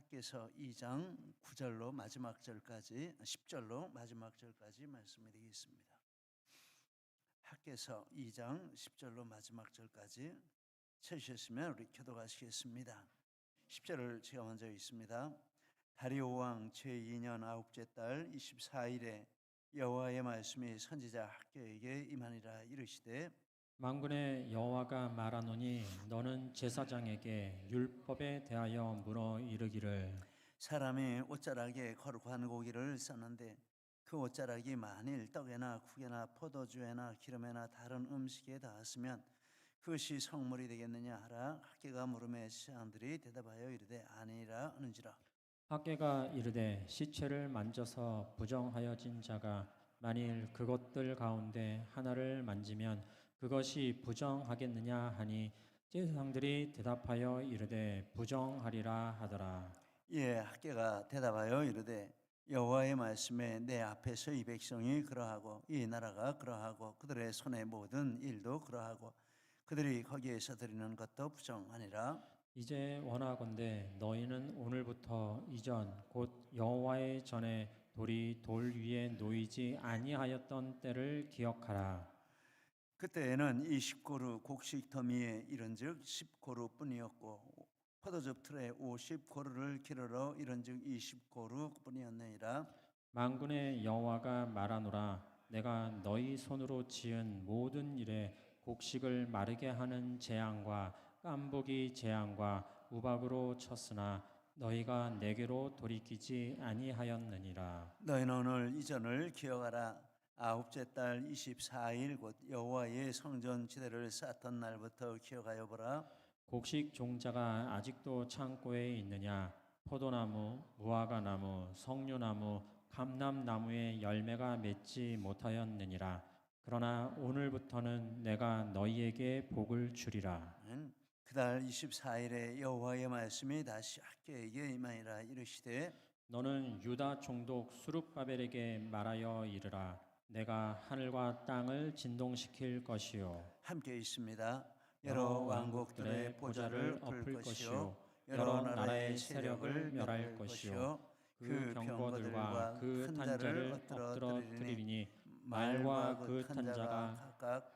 학개서 2장 9절로 마지막 절까지 10절로 마지막 절까지 말씀이 되겠습니다. 학개서 2장 10절로 마지막 절까지 찾으셨으면 우리 교도하시겠습니다. 10절을 제가 먼저 읽습니다. 다리오 왕 제2년 아홉째 달 24일에 여호와의 말씀이 선지자 학개에게 임하니라. 이르시되 만군의 여호와가 말하노니 너는 제사장에게 율법에 대하여 물어 이르기를 사람이 옷자락에 거룩한 고기를 썼는데 그 옷자락이 만일 떡에나 국에나 포도주에나 기름에나 다른 음식에 닿았으면 그것이 성물이 되겠느냐 하라. 학개가 물음에 사람들이 대답하여 이르되 아니라 하는지라. 학개가 이르되 시체를 만져서 부정하여진 자가 만일 그것들 가운데 하나를 만지면 그것이 부정하겠느냐 하니 제사장들이 대답하여 이르되 부정하리라 하더라. 학개가 대답하여 이르되 여호와의 말씀에 내 앞에서 이 백성이 그러하고 이 나라가 그러하고 그들의 손의 모든 일도 그러하고 그들이 거기에서 드리는 것도 부정하니라. 이제 원하건대 너희는 오늘부터 이전 곧 여호와의 전에 돌이 돌 위에 놓이지 아니하였던 때를 기억하라. 그때에는 20고루 곡식 더미에 이른즉 10고루뿐이었고 포도즙 틀에 50고루를 기르러 이른즉 20고루뿐이었느니라. 만군의 여호와가 말하노라. 내가 너희 손으로 지은 모든 일에 곡식을 마르게 하는 재앙과 깐부기 재앙과 우박으로 쳤으나 너희가 내게로 돌이키지 아니하였느니라. 너희는 오늘 이전을 기억하라. 아홉째 달 24일 곧 여호와의 성전 지대를 쌓던 날부터 기억하여 보라. 곡식 종자가 아직도 창고에 있느냐? 포도나무, 무화과나무, 석류나무, 감람나무의 열매가 맺지 못하였느니라. 그러나 오늘부터는 내가 너희에게 복을 주리라. 그달 24일에 여호와의 말씀이 다시 학개에게 임하니라. 이르시되 너는 유다 총독 수룹바벨에게 말하여 이르라. 내가 하늘과 땅을 진동시킬 것이요 함께 있습니다. 여러 여러 왕국들의 왕국들의 보좌를 보좌를 엎을 엎을 것이요 것이요 여러 나라의 세력을 멸할 것이요 그 병거들과 그 탄자를 엎드러뜨리리니 말과 그 탄자가 각각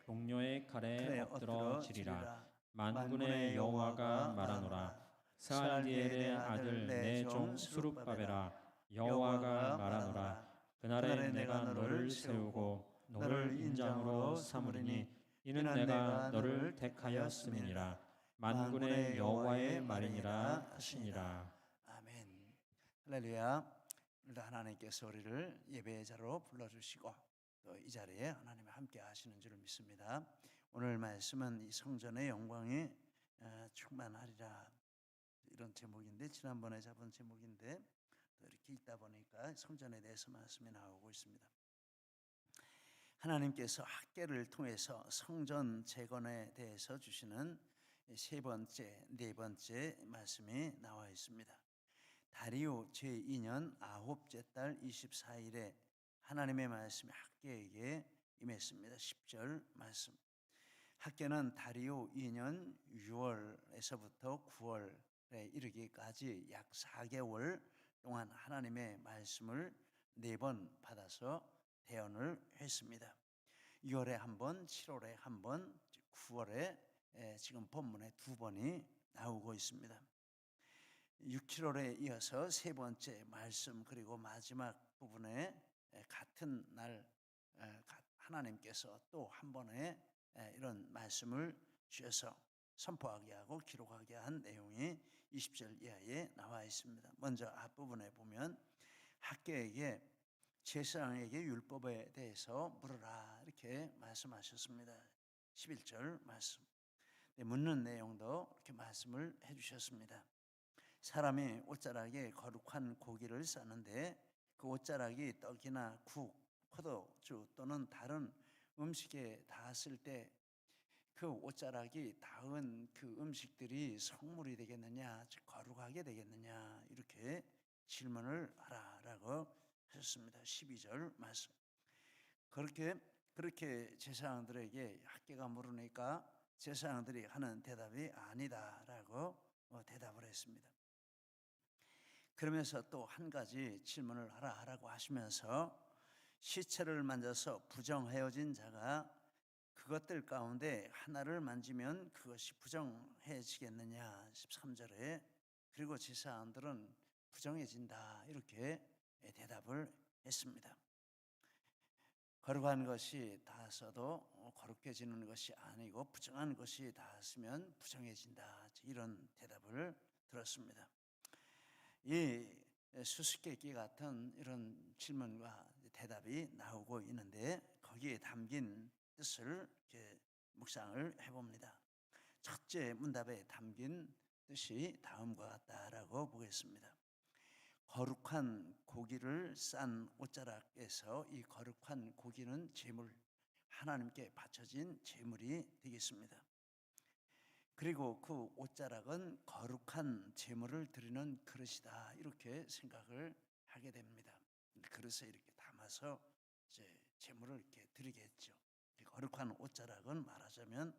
동료의 칼에 칼에 엎드러 엎드려 지리라. 지리라. 만군의 여호와가 말하노라. 스알디엘의 아들 내 종 수룹바벨아, 여호와가 말하노라. 그날에 내가 너를 세우고 너를 인장으로 삼으리니 이는 내가 너를 택하였음이니라. 만군의 여호와의 말이니라 하시니라. 아멘. 할렐루야. 오늘도 하나님께서 우리를 예배의 자로 불러주시고 또 이 자리에 하나님이 함께 하시는 줄을 믿습니다. 오늘 말씀은 이 성전의 영광이 충만하리라, 이런 제목인데, 지난번에 잡은 제목인데 또 이렇게 읽다 보니까 성전에 대해서 말씀이 나오고 있습니다. 하나님께서 학개를 통해서 성전 재건에 대해서 주시는 세 번째, 네 번째 말씀이 나와 있습니다. 다리오 제2년 아홉째 달 24일에 하나님의 말씀이 학개에게 임했습니다. 10절 말씀. 학개는 다리오 2년 6월에서부터 9월에 이르기까지 약 4개월 동안 하나님의 말씀을 4번 받아서 대언을 했습니다. 6월에 한 번, 7월에 한 번, 9월에 지금 본문에 2번이 나오고 있습니다. 6, 7월에 이어서 세 번째 말씀, 그리고 마지막 부분에 같은 날 하나님께서 또 한 번에 이런 말씀을 주셔서 선포하게 하고 기록하게 한 내용이 20절 이하에 나와 있습니다. 먼저 앞부분에 보면 학개에게 제사장에게 율법에 대해서 물으라, 이렇게 말씀하셨습니다. 11절 말씀. 묻는 내용도 이렇게 말씀을 해주셨습니다. 사람이 옷자락에 거룩한 고기를 싸는데 그 옷자락이 떡이나 국, 포도주 또는 다른 음식에 닿았을 때 그 옷자락이 닿은 그 음식들이 성물이 되겠느냐, 즉 거룩하게 되겠느냐, 이렇게 질문을 하라라고 하셨습니다. 12절 말씀. 그렇게 제사장들에게 학개가 물으니까 제사장들이 하는 대답이 아니다라고 대답을 했습니다. 그러면서 또 한 가지 질문을 하라고 하시면서 시체를 만져서 부정하여진 자가 그것들 가운데 하나를 만지면 그것이 부정해지겠느냐 13절에 그리고 제사장들은 부정해진다 이렇게 대답을 했습니다. 거룩한 것이 닿았어도 거룩해지는 것이 아니고 부정한 것이 닿았으면 부정해진다 이런 대답을 들었습니다. 이 수수께끼 같은 이런 질문과 대답이 나오고 있는데 거기에 담긴 뜻을 이렇게 묵상을 해봅니다. 첫째 문답에 담긴 뜻이 다음과 같다라고 보겠습니다. 거룩한 고기를 싼 옷자락에서 이 거룩한 고기는 제물, 하나님께 바쳐진 제물이 되겠습니다. 그리고 그 옷자락은 거룩한 제물을 드리는 그릇이다 이렇게 생각을 하게 됩니다. 그릇에 이렇게 담아서 이제 제물을 이렇게 드리겠죠. 거룩한 옷자락은 말하자면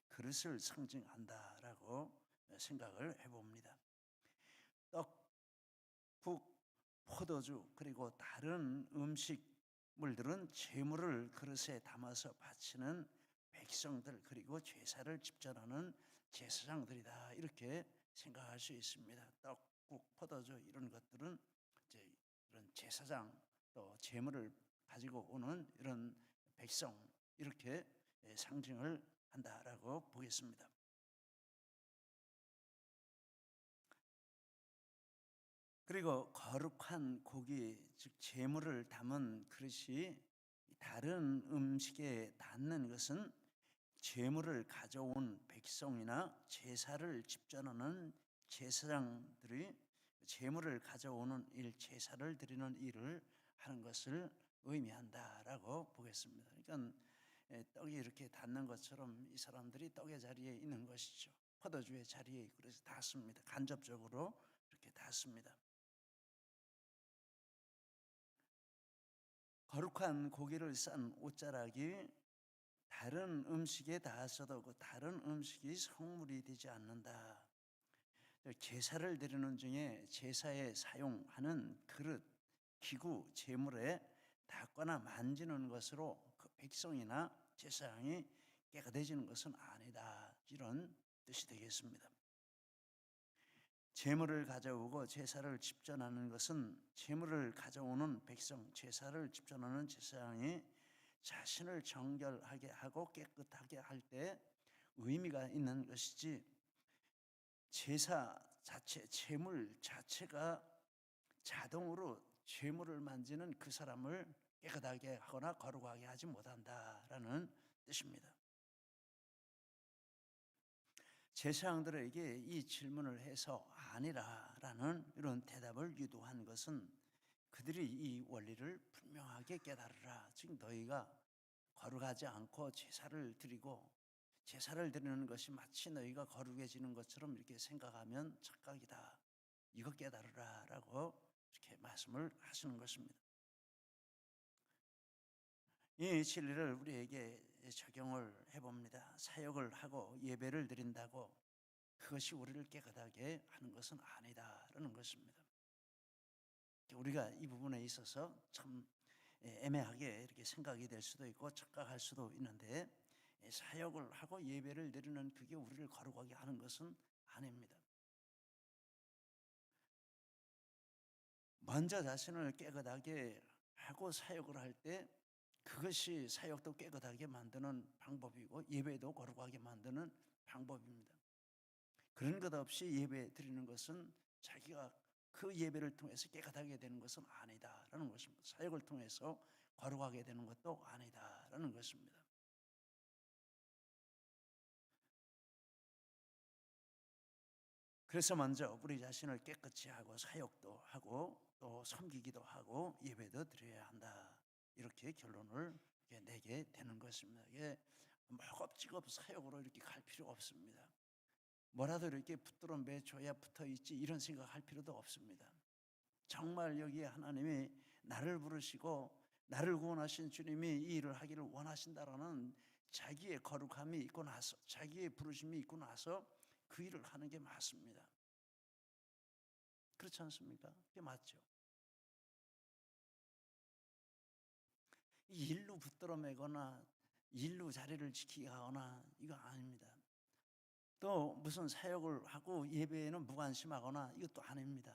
그릇을 상징한다라고 생각을 해봅니다. 떡, 국, 포도주 그리고 다른 음식물들은 제물을 그릇에 담아서 바치는 백성들 그리고 제사를 집전하는 제사장들이다 이렇게 생각할 수 있습니다. 떡, 국, 포도주 이런 것들은 이제 이런 제사장 또 제물을 가지고 오는 이런 백성 이렇게 상징을 한다라고 보겠습니다. 그리고 거룩한 고기 즉 제물을 담은 그릇이 다른 음식에 닿는 것은 제물을 가져온 백성이나 제사를 집전하는 제사장들이 제물을 가져오는 일, 제사를 드리는 일을 하는 것을 의미한다라고 보겠습니다. 그러니까 떡이 이렇게 닿는 것처럼 이 사람들이 떡의 자리에 있는 것이죠. 포도주의 자리에 그래서 닿습니다. 간접적으로 이렇게 닿습니다. 거룩한 고기를 싼 옷자락이 다른 음식에 닿았어도 그 다른 음식이 성물이 되지 않는다. 제사를 드리는 중에 제사에 사용하는 그릇, 기구, 제물에 닿거나 만지는 것으로 그 백성이나 제사장이 깨끗해지는 것은 아니다. 이런 뜻이 되겠습니다. 제물을 가져오고 제사를 집전하는 것은 제물을 가져오는 백성, 제사를 집전하는 제사장이 자신을 정결하게 하고 깨끗하게 할 때 의미가 있는 것이지 제사 자체, 제물 자체가 자동으로 제물을 만지는 그 사람을 깨끗하게 하거나 거룩하게 하지 못한다라는 뜻입니다. 제사장들에게 이 질문을 해서 아니라라는 이런 대답을 유도한 것은 그들이 이 원리를 분명하게 깨달으라. 즉 너희가 거룩하지 않고 제사를 드리고 제사를 드리는 것이 마치 너희가 거룩해지는 것처럼 이렇게 생각하면 착각이다. 이거 깨달으라라고 이렇게 말씀을 하시는 것입니다. 이 진리를 우리에게 적용을 해봅니다. 사역을 하고 예배를 드린다고 그것이 우리를 깨끗하게 하는 것은 아니다라는 것입니다. 우리가 이 부분에 있어서 참 애매하게 이렇게 생각이 될 수도 있고 착각할 수도 있는데 사역을 하고 예배를 드리는 그게 우리를 거룩하게 하는 것은 아닙니다. 먼저 자신을 깨끗하게 하고 사역을 할 때 그것이 사역도 깨끗하게 만드는 방법이고 예배도 거룩하게 만드는 방법입니다. 그런 것 없이 예배 드리는 것은 자기가 그 예배를 통해서 깨끗하게 되는 것은 아니다라는 것입니다. 사역을 통해서 거룩하게 되는 것도 아니다라는 것입니다. 그래서 먼저 우리 자신을 깨끗이 하고 사역도 하고 또 섬기기도 하고 예배도 드려야 한다. 이렇게 결론을 내게 되는 것입니다. 이게 허겁지겁 사역으로 이렇게 갈 필요 없습니다. 뭐라도 이렇게 붙들어 매줘야 붙어 있지 이런 생각할 필요도 없습니다. 정말 여기에 하나님이 나를 부르시고 나를 구원하신 주님이 이 일을 하기를 원하신다라는 자기의 거룩함이 있고 나서 자기의 부르심이 있고 나서 그 일을 하는 게 맞습니다. 그리고 그렇지 않습니까? 그게 맞죠. 일로 붙들어 매거나 일로 자리를 지키게 하거나 이거 아닙니다. 또 무슨 사역을 하고 예배에는 무관심하거나 이것도 아닙니다.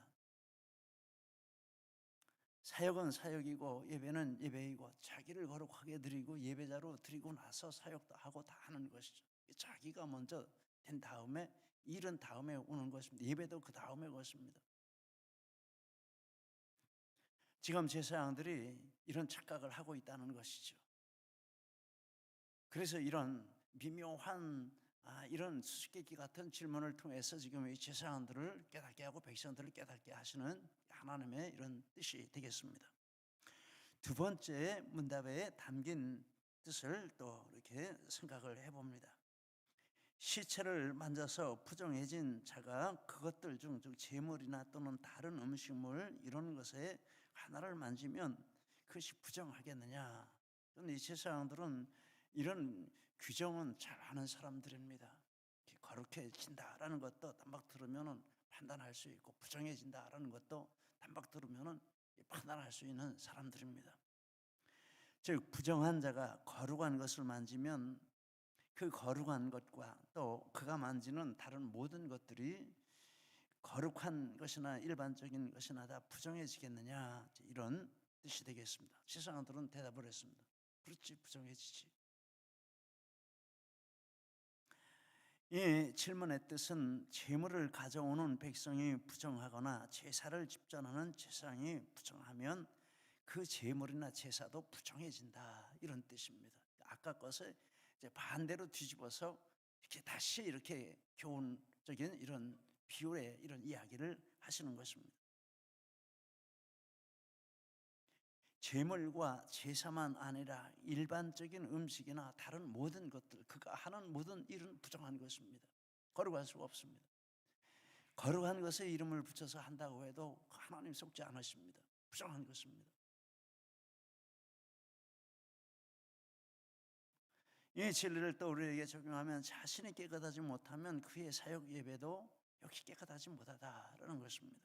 사역은 사역이고 예배는 예배이고 자기를 거룩하게 드리고 예배자로 드리고 나서 사역도 하고 다 하는 것이죠. 자기가 먼저 된 다음에 일은 다음에 오는 것입니다. 예배도 그 다음에 것입니다. 지금 제사장들이 이런 착각을 하고 있다는 것이죠. 그래서 이런 미묘한 이런 수수께끼 같은 질문을 통해서 지금 이 제사장들을 깨닫게 하고 백성들을 깨닫게 하시는 하나님의 이런 뜻이 되겠습니다. 두 번째 문답에 담긴 뜻을 또 이렇게 생각을 해봅니다. 시체를 만져서 부정해진 자가 그것들 중 즉 제물이나 또는 다른 음식물 이런 것에 하나를 만지면 그것이 부정하겠느냐? 그런데 이 제사장들은 이런 규정은 잘 아는 사람들입니다. 거룩해진다라는 것도 단박 들으면은 판단할 수 있고 부정해진다라는 것도 단박 들으면은 판단할 수 있는 사람들입니다. 즉 부정한 자가 거룩한 것을 만지면 그 거룩한 것과 또 그가 만지는 다른 모든 것들이 거룩한 것이나 일반적인 것이나 다 부정해지겠느냐 이런 뜻이 되겠습니다. 제사장들은 대답을 했습니다. 그렇지 부정해지지. 이 질문의 뜻은 제물을 가져오는 백성이 부정하거나 제사를 집전하는 제사장이 부정하면 그 제물이나 제사도 부정해진다 이런 뜻입니다. 아까 것을 이제 반대로 뒤집어서 이렇게 다시 이렇게 교훈적인 이런 비유의 이런 이야기를 하시는 것입니다. 제물과 제사만 아니라 일반적인 음식이나 다른 모든 것들 그가 하는 모든 일은 부정한 것입니다. 거룩할 수가 없습니다. 거룩한 것에 이름을 붙여서 한다고 해도 하나님 속지 않으십니다. 부정한 것입니다. 이 진리를 또 우리에게 적용하면 자신이 깨끗하지 못하면 그의 사역 예배도 역시 깨끗하지 못하다라는 것입니다.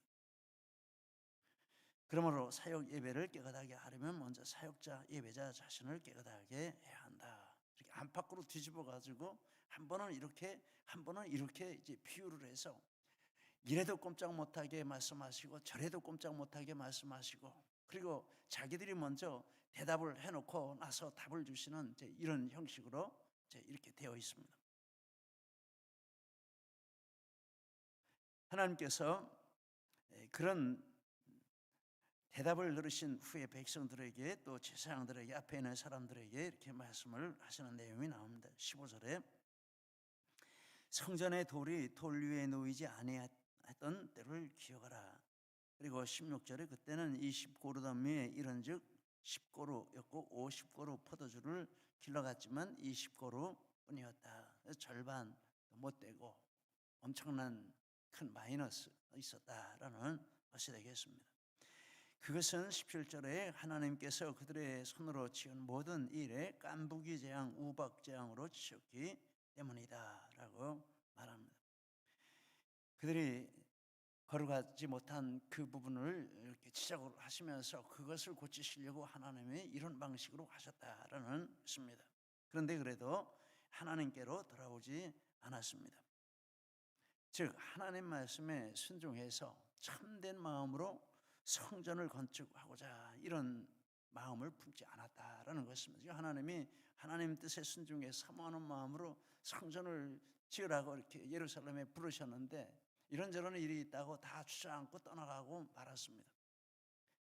그러므로 사역 예배를 깨끗하게 하려면 먼저 사역자 예배자 자신을 깨끗하게 해야 한다. 이렇게 안팎으로 뒤집어 가지고 한 번은 이렇게 이제 비유를 해서 이래도 꼼짝 못하게 말씀하시고 저래도 꼼짝 못하게 말씀하시고 그리고 자기들이 먼저 대답을 해놓고 나서 답을 주시는 이제 이런 형식으로 이제 이렇게 되어 있습니다. 하나님께서 그런 대답을 들으신 후에 백성들에게 또 제사장들에게 앞에 있는 사람들에게 이렇게 말씀을 하시는 내용이 나옵니다. 15절에 성전의 돌이 돌 위에 놓이지 아니했던 때를 기억하라. 그리고 16절에 그때는 20고루 단위에 이른즉 10고루였고 50고루 포도주를 길러갔지만 20고루 뿐이었다. 절반 못 되고 엄청난 큰 마이너스 있었다라는 것이 되겠습니다. 그것은 17절에 하나님께서 그들의 손으로 지은 모든 일에 깐부기 재앙, 우박 재앙으로 치셨기 때문이다 라고 말합니다. 그들이 거룩하지 못한 그 부분을 이렇게 지적을 하시면서 그것을 고치시려고 하나님이 이런 방식으로 하셨다라는 것입니다. 그런데 그래도 하나님께로 돌아오지 않았습니다. 즉 하나님 말씀에 순종해서 참된 마음으로 성전을 건축하고자 이런 마음을 품지 않았다라는 것입니다. 하나님이 하나님 뜻에 순종해서 사모하는 마음으로 성전을 지으라고 이렇게 예루살렘에 부르셨는데 이런저런 일이 있다고 다 주저앉고 떠나가고 말았습니다.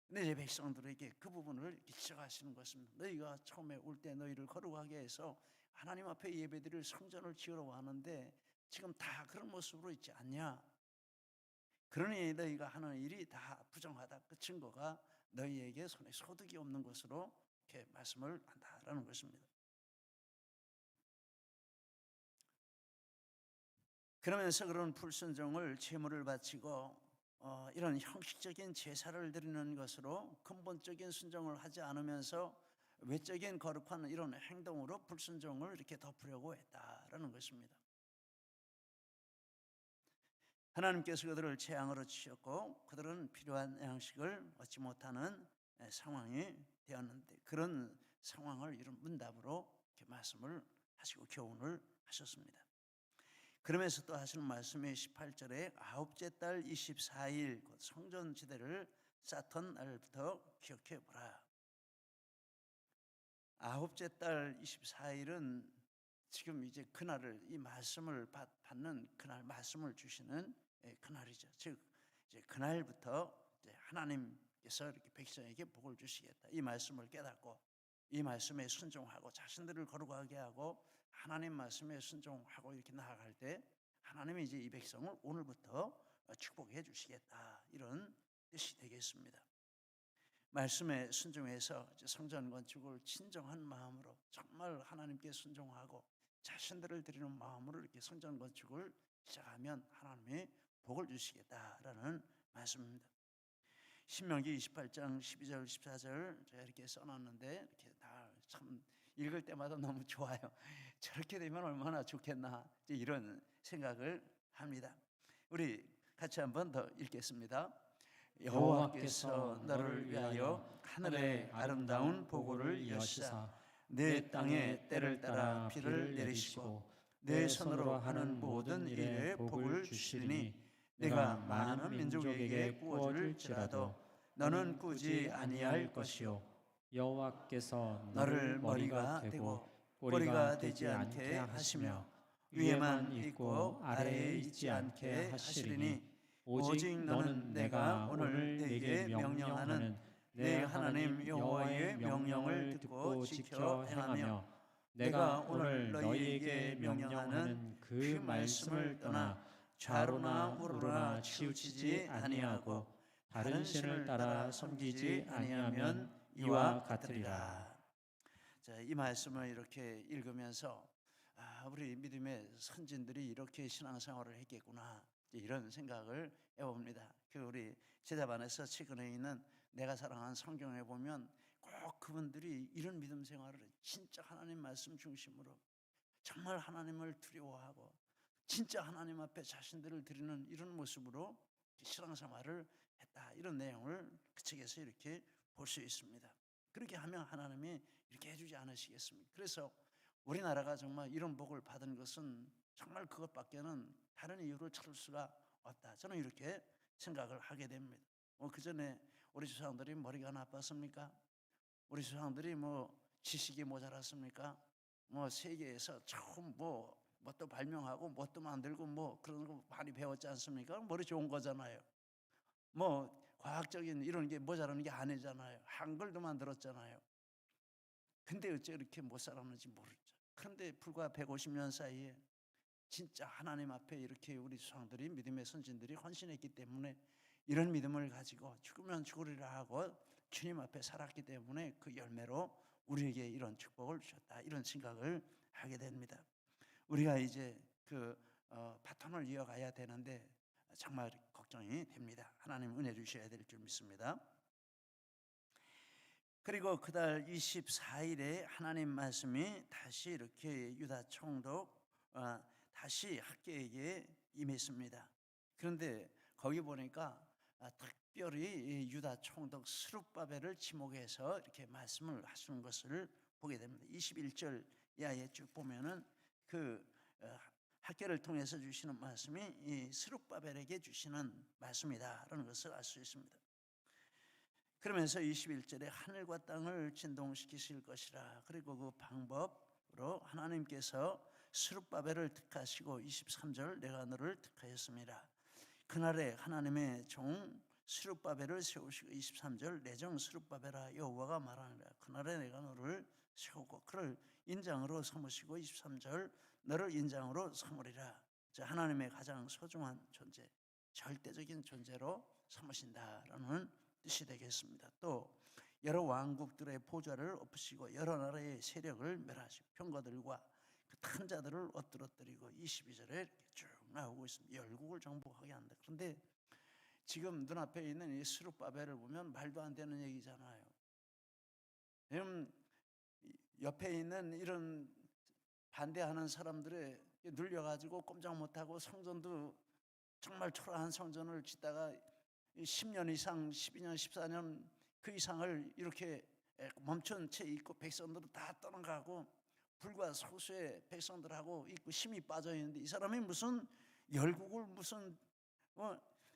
근데 이제 백성들에게 그 부분을 지적하시는 것입니다. 너희가 처음에 올 때 너희를 거룩하게 해서 하나님 앞에 예배드릴 성전을 지으러 왔는데 지금 다 그런 모습으로 있지 않냐? 그러니 너희가 하는 일이 다 부정하다. 그 증거가 너희에게 손에 소득이 없는 것으로 이렇게 말씀을 한다라는 것입니다. 그러면서 그런 불순종을 제물을 바치고 이런 형식적인 제사를 드리는 것으로 근본적인 순종을 하지 않으면서 외적인 거룩한 이런 행동으로 불순종을 이렇게 덮으려고 했다라는 것입니다. 하나님께서 그들을 재앙으로 치셨고 그들은 필요한 양식을 얻지 못하는 상황이 되었는데, 그런 상황을 이런 문답으로 이렇게 말씀을 하시고 교훈을 하셨습니다. 그러면서 또 하시는 말씀이 18절에 아홉째 달 24일 곧 성전 지대를 쌓던 날부터 기억해 보라. 아홉째 달 24일은 지금 이제 그날을, 이 말씀을 받는 그날, 말씀을 주시는 그날이죠. 즉 이제 그날부터 이제 하나님께서 이렇게 백성에게 복을 주시겠다, 이 말씀을 깨닫고 이 말씀에 순종하고 자신들을 거룩하게 하고 하나님 말씀에 순종하고 이렇게 나아갈 때 하나님이 이제 이 백성을 오늘부터 축복해 주시겠다, 이런 뜻이 되겠습니다. 말씀에 순종해서 이제 성전 건축을 진정한 마음으로 정말 하나님께 순종하고 자신들을 드리는 마음으로 이렇게 성전 건축을 시작하면 하나님이 복을 주시겠다라는 말씀입니다. 신명기 28장 12절 14절 제가 이렇게 써놨는데, 이렇게 다 참 읽을 때마다 너무 좋아요. 저렇게 되면 얼마나 좋겠나, 이런 생각을 합니다. 우리 같이 한번 더 읽겠습니다. 여호와께서 너를 위하여 하늘의 아름다운 보고를 여시사 내 땅에 때를 따라 비를 내리시고 내 손으로 하는 모든 일에 복을 주시리니 내가 많은 민족에게 구워줄지라도 너는 꾸지 아니할 것이요 여호와께서 너를 머리가 되고 꼬리가 되지 않게 하시며 위에만 있고 아래에 있지 않게 하시리니 오직 너는 내가 오늘 네게 명령하는 내 하나님 여호와의 명령을 듣고 지켜 행하며 내가 오늘 너희에게 명령하는 그 말씀을 떠나 좌로나 우로나 치우치지 아니하고 다른 신을 따라 섬기지 아니하면 이와 같으리라. 자, 이 말씀을 이렇게 읽으면서 우리 믿음의 선진들이 이렇게 신앙생활을 했겠구나, 이런 생각을 해봅니다. 우리 제답 안에서 최근에 있는 내가 사랑하는 성경에 보면 꼭 그분들이 이런 믿음 생활을 진짜 하나님 말씀 중심으로 정말 하나님을 두려워하고 진짜 하나님 앞에 자신들을 드리는 이런 모습으로 신앙생활을 했다, 이런 내용을 그 책에서 이렇게 볼 수 있습니다. 그렇게 하면 하나님이 이렇게 해주지 않으시겠습니까? 그래서 우리나라가 정말 이런 복을 받은 것은 정말 그것밖에는 다른 이유를 찾을 수가 없다, 저는 이렇게 생각을 하게 됩니다. 그 전에 우리 조상들이 머리가 나빴습니까? 우리 조상들이 지식이 모자랐습니까? 세계에서 처음 뭣도 발명하고 뭣도 만들고 그런 거 많이 배웠지 않습니까? 머리 좋은 거잖아요. 과학적인 이런 게 모자라는 게 아니잖아요. 한글도 만들었잖아요. 근데 어째 이렇게 못 살았는지 모르죠. 그런데 불과 150년 사이에 진짜 하나님 앞에 이렇게 우리 조상들이, 믿음의 선진들이 헌신했기 때문에 이런 믿음을 가지고 죽으면 죽으리라 하고 주님 앞에 살았기 때문에 그 열매로 우리에게 이런 축복을 주셨다, 이런 생각을 하게 됩니다. 우리가 이제 바톤을 이어가야 되는데 정말 걱정이 됩니다. 하나님 은혜 주셔야 될 줄 믿습니다. 그리고 그달 24일에 하나님 말씀이 다시 이렇게 유다 총독 다시 학개에게 임했습니다. 그런데 거기 보니까 특별히 유다 총독 스룹바벨을 지목해서 이렇게 말씀을 하시는 것을 보게 됩니다. 21절 이하에 쭉 보면은 학개를 통해서 주시는 말씀이 이 스룹바벨에게 주시는 말씀이다라는 것을 알 수 있습니다. 그러면서 21절에 하늘과 땅을 진동시키실 것이라. 그리고 그 방법으로 하나님께서 스룹바벨을 택하시고 23절 내가 너를 택하였습니다. 그날에 하나님의 종 스룹바벨을 세우시고 23절 내정 스룹바벨아 여호와가 말하느라. 그날에 내가 너를 세우고 그를 인장으로 삼으시고 23절 너를 인장으로 삼으리라. 하나님의 가장 소중한 존재, 절대적인 존재로 삼으신다라는 뜻이 되겠습니다. 또 여러 왕국들의 보좌를 엎으시고 여러 나라의 세력을 멸하시고 병거들과 그 탄자들을 엎드러뜨리고 22절에 이렇게 쭉 나오고 있습니다. 열국을 정복하게 한다. 그런데 지금 눈앞에 있는 이 스룹바벨을 보면 말도 안 되는 얘기잖아요. 옆에 있는 이런 반대하는 사람들에 눌려가지고 꼼짝 못하고 성전도 정말 초라한 성전을 짓다가 10년 이상, 12년, 14년 그 이상을 이렇게 멈춘 채 있고 백성들은 다 떠나가고 불과 소수의 백성들하고 있고 힘이 빠져 있는데 이 사람이 무슨 열국을 무슨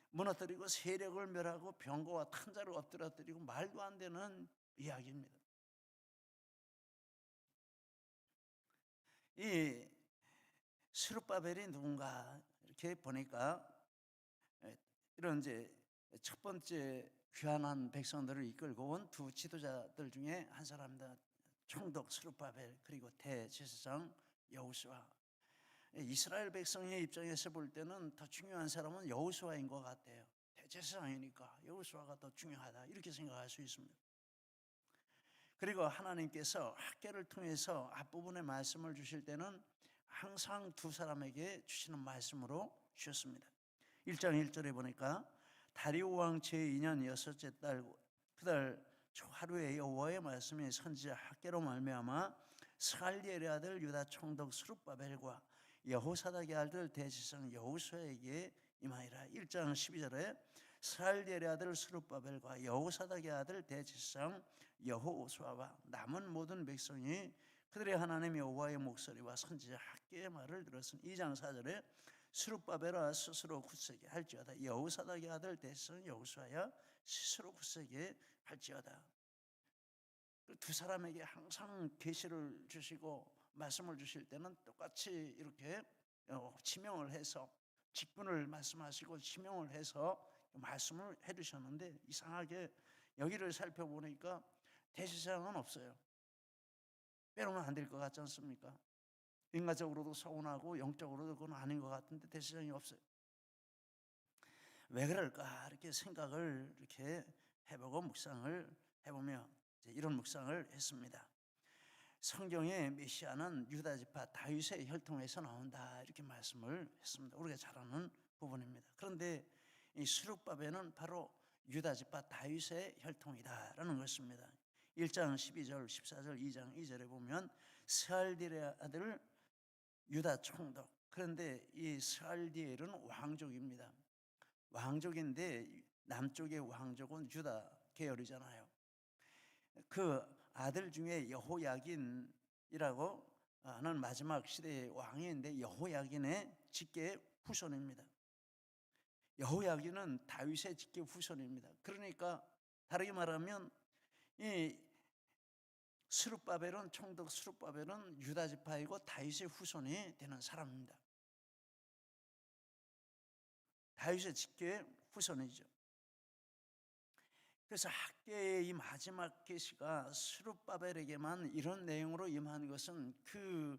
무너뜨리고 세력을 멸하고 병거와 탄자를 엎드려뜨리고 말도 안 되는 이야기입니다. 이 스룹바벨이 누군가 이렇게 보니까 이런 이제 첫 번째 귀환한 백성들을 이끌고 온 두 지도자들 중에 한 사람입니다. 총독 스룹바벨 그리고 대제사장 여호수아. 이스라엘 백성의 입장에서 볼 때는 더 중요한 사람은 여호수아인 것 같아요. 대제사장이니까 여호수아가 더 중요하다 이렇게 생각할 수 있습니다. 그리고 하나님께서 학개를 통해서 앞부분의 말씀을 주실 때는 항상 두 사람에게 주시는 말씀으로 주셨습니다. 1장 1절에 보니까 다리오 왕 제2년 여섯째 달 그달 하루에 여호와의 말씀이 선지자 학개로 말미암아 스갈리엘의 아들 유다 총독 스룹바벨과 여호사닥의 아들 대제사장 여호수아에게 임하니라. 1장 12절에 스갈리엘의 아들 스룹바벨과 여호사닥의 아들 대제사장 여호수아와 남은 모든 백성이 그들의 하나님 여호와의 목소리와 선지자 학개의 말을 들었으니 2장 4절에 스룹바벨아 스스로 굳세게 할지어다 여호사닥의 아들 대제사장 여호수아야 스스로 굳세게 할지어다. 두 사람에게 항상 계시를 주시고 말씀을 주실 때는 똑같이 이렇게 지명을 해서 직분을 말씀하시고 지명을 해서 말씀을 해주셨는데 이상하게 여기를 살펴보니까 대제사장은 없어요. 빼놓으면 안 될 것 같지 않습니까? 인간적으로도 서운하고 영적으로도 그건 아닌 것 같은데 대제사장이 없어요. 왜 그럴까 이렇게 생각을 이렇게 해보고 묵상을 해보며 이런 묵상을 했습니다. 성경의 메시아는 유다 지파 다윗의 혈통에서 나온다 이렇게 말씀을 했습니다. 우리가 잘 아는 부분입니다. 그런데 이 스룹바벨은 바로 유다 지파 다윗의 혈통이다라는 것입니다. 1장 12절 14절 2장 2절에 보면 스알디엘의 아들 유다 총독. 그런데 이 스알디엘은 왕족입니다. 왕족인데 남쪽의 왕족은 유다 계열이잖아요. 그 아들 중에 여호야긴이라고 하는 마지막 시대의 왕인데 여호야긴의 직계 후손입니다. 여호야긴은 다윗의 직계 후손입니다. 그러니까 다르게 말하면 이 스룹바벨은 총독 스룹바벨은 유다 지파이고 다윗의 후손이 되는 사람입니다. 다윗의 직계 후손이죠. 그래서 학개의 이 마지막 계시가 스룹바벨에게만 이런 내용으로 임한 것은 그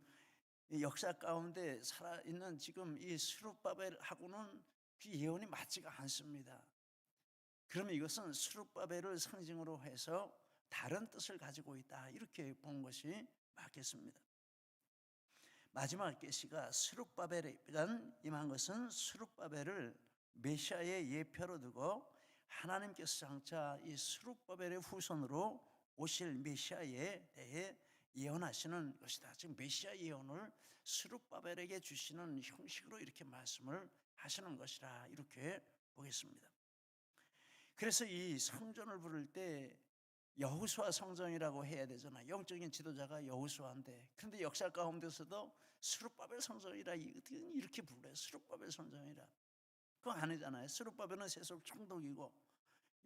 역사 가운데 살아있는 지금 이 스룹바벨하고는 그 예언이 맞지가 않습니다. 그러면 이것은 스룹바벨을 상징으로 해서 다른 뜻을 가지고 있다 이렇게 본 것이 맞겠습니다. 마지막 계시가 스룹바벨에 임한 것은 스룹바벨을 메시아의 예표로 두고 하나님께서 장차 이 스룹바벨의 후손으로 오실 메시아에 대해 예언하시는 것이다. 지금 메시아 예언을 스룹바벨에게 주시는 형식으로 이렇게 말씀을 하시는 것이라 이렇게 보겠습니다. 그래서 이 성전을 부를 때 여호수아 성전이라고 해야 되잖아. 영적인 지도자가 여호수아인데, 그런데 역사 가운데서도 스룹바벨 성전이라 이렇게 불러요. 스룹바벨 성전이라. 그거 아니잖아요. 스룹바벨은 세속 총독이고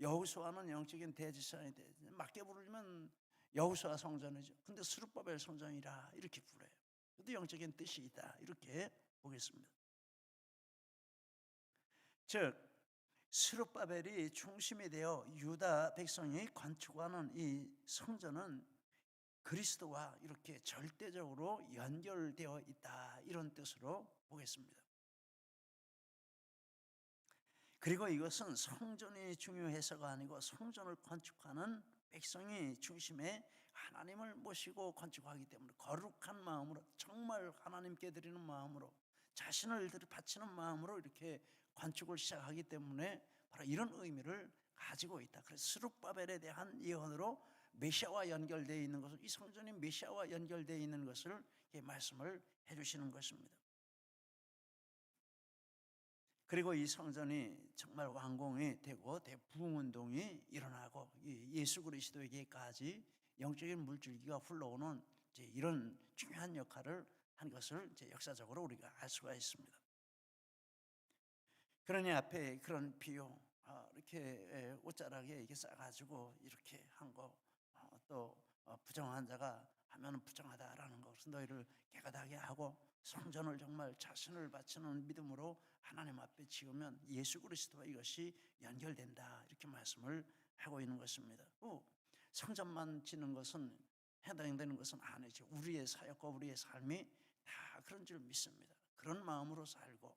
여호수아는 영적인 대제사장이 돼. 맞게 부르면 여호수아 성전이죠. 근데 스룹바벨 성전이라 이렇게 불러요. 그것도 영적인 뜻이 있다 이렇게 보겠습니다. 즉 스룹바벨이 중심이 되어 유다 백성이 건축하는 이 성전은 그리스도와 이렇게 절대적으로 연결되어 있다 이런 뜻으로 보겠습니다. 그리고 이것은 성전이 중요해서가 아니고 성전을 건축하는 백성이 중심에 하나님을 모시고 건축하기 때문에 거룩한 마음으로 정말 하나님께 드리는 마음으로 자신을 바치는 마음으로 이렇게 건축을 시작하기 때문에 바로 이런 의미를 가지고 있다. 그래서 스룹바벨에 대한 예언으로 메시아와 연결되어 있는 것을, 이 성전이 메시아와 연결되어 있는 것을 말씀을 해주시는 것입니다. 그리고 이 성전이 정말 완공이 되고 대부흥 운동이 일어나고 이 예수 그리스도에게까지 영적인 물줄기가 흘러오는 이제 이런 중요한 역할을 한 것을 이제 역사적으로 우리가 알 수가 있습니다. 그러니 앞에 그런 비유, 이렇게 옷자락에 이렇게 싸가지고 이렇게 한 거, 또 부정한 자가 하면 부정하다라는 것을 너희를 깨끗하게 하고 성전을 정말 자신을 바치는 믿음으로 하나님 앞에 지으면 예수 그리스도와 이것이 연결된다, 이렇게 말씀을 하고 있는 것입니다. 성전만 짓는 것은 해당되는 것은 아니죠. 우리의 사역과 우리의 삶이 다 그런 줄 믿습니다. 그런 마음으로 살고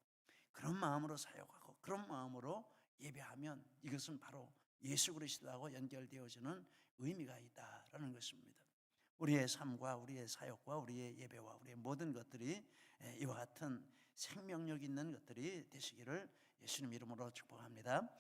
그런 마음으로 사역하고 그런 마음으로 예배하면 이것은 바로 예수 그리스도하고 연결되어지는 의미가 있다라는 것입니다. 우리의 삶과 우리의 사역과 우리의 예배와 우리의 모든 것들이 이와 같은 생명력 있는 것들이 되시기를 예수님 이름으로 축복합니다.